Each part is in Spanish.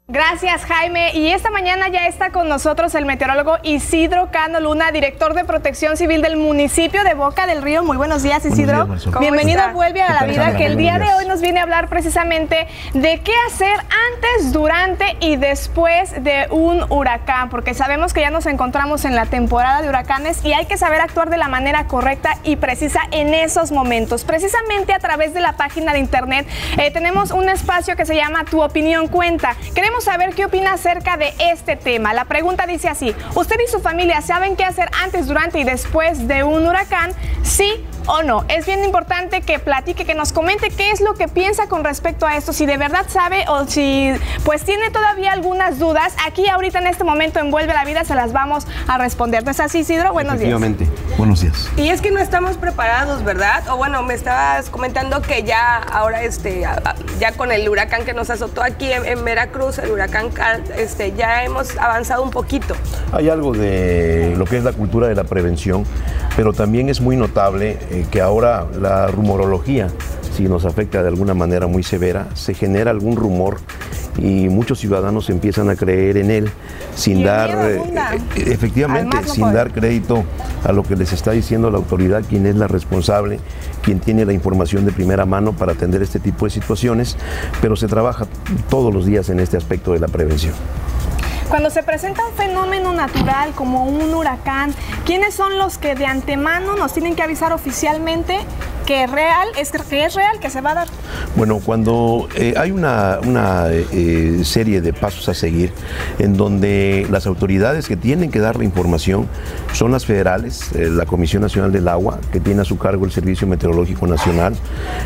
Gracias, Jaime. Y esta mañana ya está con nosotros el meteorólogo Isidro Cano Luna, director de Protección Civil del municipio de Boca del Río. Muy buenos días, Isidro. Buenos días, bienvenido a Vuelve a la Vida, Sandra? que el día de hoy nos viene a hablar precisamente de qué hacer antes, durante y después de un huracán, porque sabemos que ya nos encontramos en la temporada de huracanes y hay que saber actuar de la manera correcta y precisa en esos momentos. Precisamente a través de la página de internet tenemos un espacio que se llama Tu Opinión Cuenta. Queremos saber qué opina acerca de este tema. La pregunta dice así: ¿usted y su familia saben qué hacer antes, durante y después de un huracán? ¿Sí o no? Es bien importante que platique, que nos comente qué es lo que piensa con respecto a esto, si de verdad sabe o si pues tiene todavía algunas dudas. Aquí ahorita en este momento en Vuelve a la Vida se las vamos a responder. ¿No es así, Isidro? Buenos días. Efectivamente, buenos días. Y es que no estamos preparados, ¿verdad? O bueno, me estabas comentando que ya ahora ya con el huracán que nos azotó aquí en Veracruz, el huracán Carl, ya hemos avanzado un poquito. Hay algo de lo que es la cultura de la prevención, pero también es muy notable que ahora la rumorología, si nos afecta de alguna manera muy severa, se genera algún rumor y muchos ciudadanos empiezan a creer en él sin dar, efectivamente, sin dar crédito a lo que les está diciendo la autoridad, quien es la responsable, quien tiene la información de primera mano para atender este tipo de situaciones, pero se trabaja todos los días en este aspecto de la prevención. Cuando se presenta un fenómeno natural como un huracán, ¿quiénes son los que de antemano nos tienen que avisar oficialmente que es real, que se va a dar? Bueno, cuando hay una serie de pasos a seguir en donde las autoridades que tienen que dar la información son las federales, la Comisión Nacional del Agua, que tiene a su cargo el Servicio Meteorológico Nacional,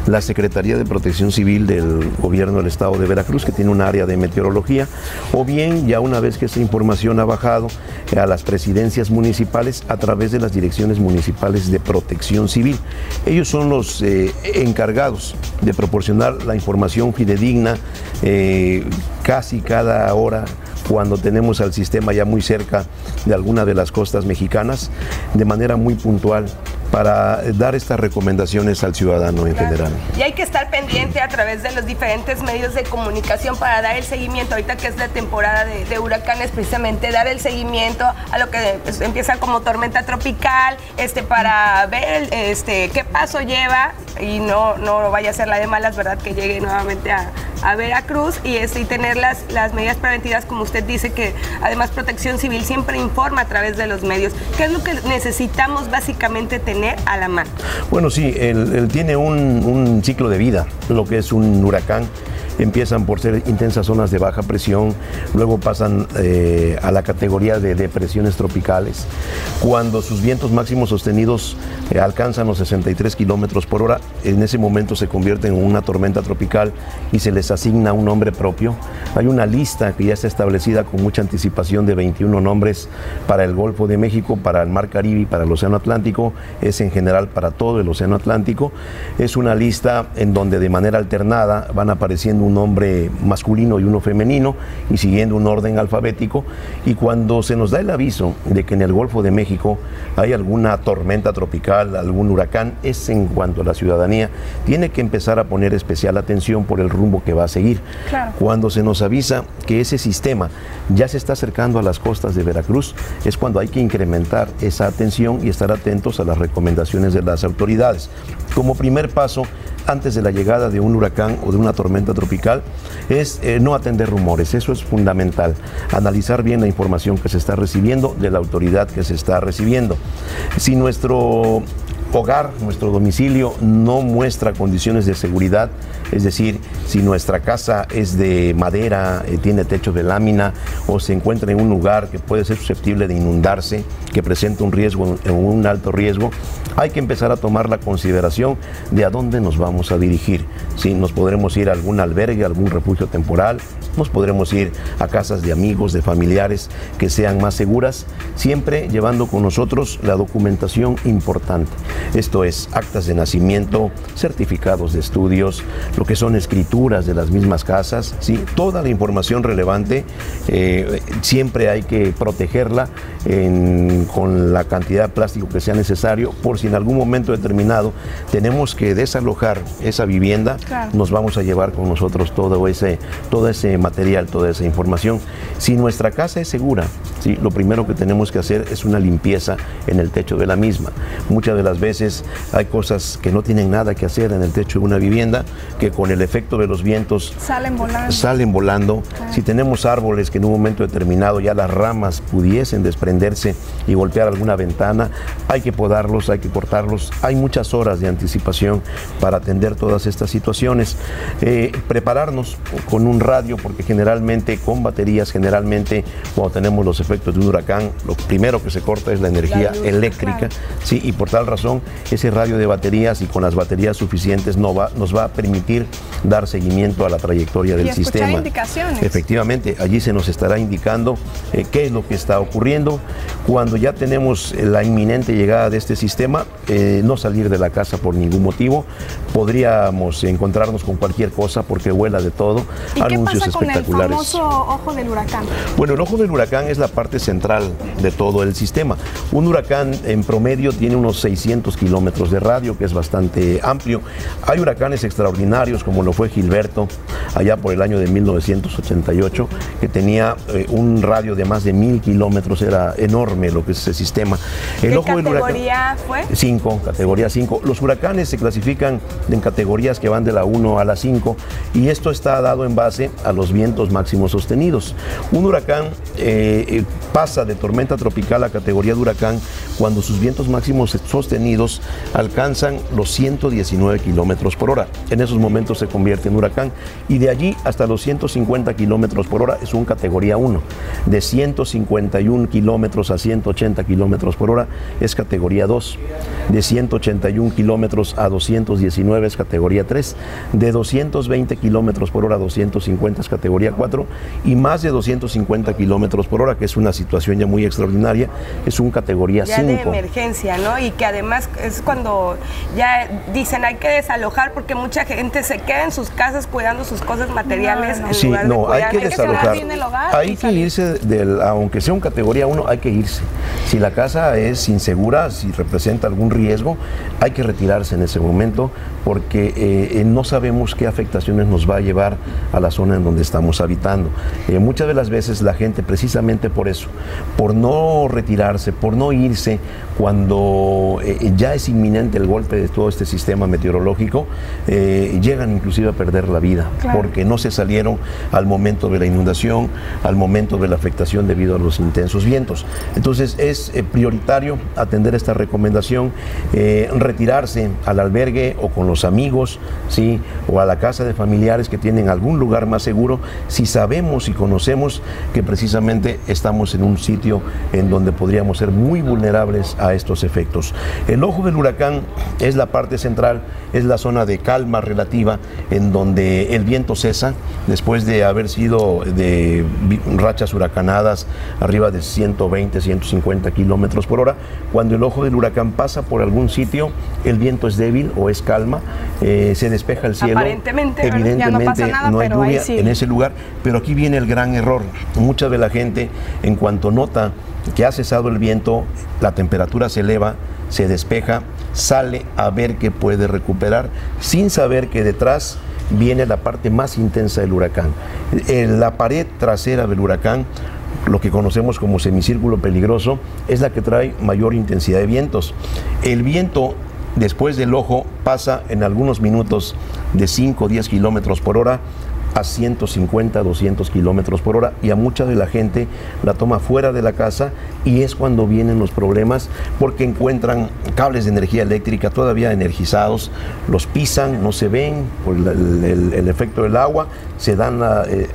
la Secretaría de Protección Civil del Gobierno del Estado de Veracruz, que tiene un área de meteorología, o bien ya una vez que esa información ha bajado a las presidencias municipales a través de las direcciones municipales de Protección Civil. Ellos son los encargados de proporcionar la información fidedigna casi cada hora cuando tenemos al sistema ya muy cerca de alguna de las costas mexicanas, de manera muy puntual, para dar estas recomendaciones al ciudadano en general. Y hay que estar pendiente a través de los diferentes medios de comunicación para dar el seguimiento, ahorita que es la temporada de huracanes, precisamente dar el seguimiento a lo que empieza como tormenta tropical, para ver qué paso lleva y no vaya a ser la de malas, ¿verdad?, que llegue nuevamente a Veracruz y tener las medidas preventivas, como usted dice, que además Protección Civil siempre informa a través de los medios. ¿Qué es lo que necesitamos básicamente tener a la mano? Bueno, sí, él tiene un ciclo de vida, lo que es un huracán. Empiezan por ser intensas zonas de baja presión, luego pasan a la categoría de depresiones tropicales. Cuando sus vientos máximos sostenidos alcanzan los 63 kilómetros por hora, en ese momento se convierten en una tormenta tropical y se les asigna un nombre propio. Hay una lista que ya está establecida con mucha anticipación de 21 nombres para el Golfo de México, para el Mar Caribe y para el Océano Atlántico. Es en general para todo el Océano Atlántico. Es una lista en donde de manera alternada van apareciendo un nombre masculino y uno femenino y siguiendo un orden alfabético, y cuando se nos da el aviso de que en el Golfo de México hay alguna tormenta tropical, algún huracán, es en cuanto a la ciudadanía tiene que empezar a poner especial atención por el rumbo que va a seguir. Claro. Cuando se nos avisa que ese sistema ya se está acercando a las costas de Veracruz, es cuando hay que incrementar esa atención y estar atentos a las recomendaciones de las autoridades. Como primer paso, antes de la llegada de un huracán o de una tormenta tropical, es no atender rumores. Eso es fundamental. Analizar bien la información que se está recibiendo de la autoridad que se está recibiendo. Si nuestro hogar, nuestro domicilio no muestra condiciones de seguridad, es decir, si nuestra casa es de madera, tiene techo de lámina o se encuentra en un lugar que puede ser susceptible de inundarse, que presenta un riesgo, un alto riesgo, hay que empezar a tomar la consideración de a dónde nos vamos a dirigir. ¿Sí? Nos podremos ir a algún albergue, a algún refugio temporal, nos podremos ir a casas de amigos, de familiares que sean más seguras, siempre llevando con nosotros la documentación importante. Esto es actas de nacimiento, certificados de estudios, lo que son escrituras de las mismas casas, ¿sí? Toda la información relevante siempre hay que protegerla con la cantidad de plástico que sea necesario, por si en algún momento determinado tenemos que desalojar esa vivienda, claro, nos vamos a llevar con nosotros todo ese material, toda esa información. Si nuestra casa es segura, ¿sí? Lo primero que tenemos que hacer es una limpieza en el techo de la misma. Muchas de las veces hay cosas que no tienen nada que hacer en el techo de una vivienda, que con el efecto de los vientos salen volando. Claro. Si tenemos árboles que en un momento determinado ya las ramas pudiesen desprenderse y golpear alguna ventana, hay que podarlos, hay que cortarlos. Hay muchas horas de anticipación para atender todas estas situaciones. Prepararnos con un radio, porque generalmente con baterías, generalmente cuando tenemos los efectos de un huracán, lo primero que se corta es la energía eléctrica, claro, ¿sí? Y por tal razón ese radio de baterías, y con las baterías suficientes nos va a permitir dar seguimiento a la trayectoria del sistema. Indicaciones. Efectivamente, allí se nos estará indicando qué es lo que está ocurriendo. Cuando ya tenemos la inminente llegada de este sistema, no salir de la casa por ningún motivo. Podríamos encontrarnos con cualquier cosa porque vuela de todo. ¿Y anuncios qué pasa con espectaculares. El famoso ojo del huracán? Bueno, el ojo del huracán es la parte central de todo el sistema. Un huracán en promedio tiene unos 600 kilómetros de radio, que es bastante amplio. Hay huracanes extraordinarios, como lo fue Gilberto, allá por el año de 1988, que tenía un radio de más de 1000 kilómetros. Era enorme lo que es ese sistema. ¿Qué categoría fue? 5, categoría 5. Los huracanes se clasifican en categorías que van de la 1 a la 5, y esto está dado en base a los vientos máximos sostenidos. Un huracán pasa de tormenta tropical a categoría de huracán cuando sus vientos máximos sostenidos alcanzan los 119 kilómetros por hora. En esos momentos se convierte en huracán, y de allí hasta los 150 kilómetros por hora es un categoría 1. De 151 kilómetros a 180 kilómetros por hora es categoría 2. De 181 kilómetros a 219 es categoría 3. De 220 kilómetros por hora a 250 es categoría 4. Y más de 250 kilómetros por hora, que es una situación ya muy extraordinaria, es un categoría 5. Ya de emergencia, ¿no? Y que además es cuando ya dicen hay que desalojar, porque mucha gente se queda en sus casas cuidando sus cosas materiales. Sí, no, hay que desalojar. Hay que irse aunque sea un categoría 1, hay que irse. Si la casa es insegura, si representa algún riesgo, hay que retirarse en ese momento, porque no sabemos qué afectaciones nos va a llevar a la zona en donde estamos habitando. Muchas de las veces la gente, precisamente por eso, por no retirarse, por no irse cuando ya es inminente el golpe de todo este sistema meteorológico, llegan inclusive a perder la vida, claro, porque no se salieron al momento de la inundación, al momento de la afectación debido a los intensos vientos. Entonces es prioritario atender esta recomendación, retirarse al albergue o con los amigos, ¿sí? O a la casa de familiares que tienen algún lugar más seguro, si sabemos y conocemos que precisamente estamos en un sitio en donde podríamos ser muy vulnerables a estos efectos. El ojo del huracán es la parte central, es la zona de calma relativa, en donde el viento cesa después de haber sido de rachas huracanadas arriba de 120, 150 kilómetros por hora. Cuando el ojo del huracán pasa por algún sitio, el viento es débil o es calma, se despeja el cielo. Aparentemente, evidentemente no hay lluvia en ese lugar, pero aquí viene el gran error. Mucha de la gente, en cuanto nota que ha cesado el viento, la temperatura se eleva, se despeja, sale a ver qué puede recuperar, sin saber que detrás viene la parte más intensa del huracán. La pared trasera del huracán, lo que conocemos como semicírculo peligroso, es la que trae mayor intensidad de vientos. El viento después del ojo pasa en algunos minutos de 5 o 10 kilómetros por hora a 150, 200 kilómetros por hora, y a mucha de la gente la toma fuera de la casa, y es cuando vienen los problemas, porque encuentran cables de energía eléctrica todavía energizados, los pisan, no se ven por el efecto del agua, se dan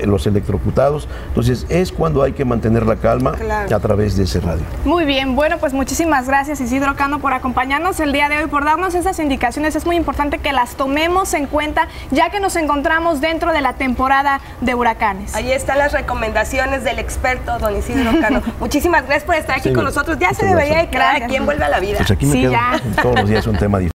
los electrocutados. Entonces es cuando hay que mantener la calma, claro, a través de ese radio. Muy bien, bueno, pues muchísimas gracias, Isidro Cano, por acompañarnos el día de hoy, por darnos esas indicaciones. Es muy importante que las tomemos en cuenta, ya que nos encontramos dentro de la temporada de huracanes. Ahí están las recomendaciones del experto, don Isidro Cano. Muchísimas gracias por estar aquí con nosotros. Ya se debería de quedar aquí en Vuelve a la Vida. Pues aquí me quedo. Todos los días un tema diferente.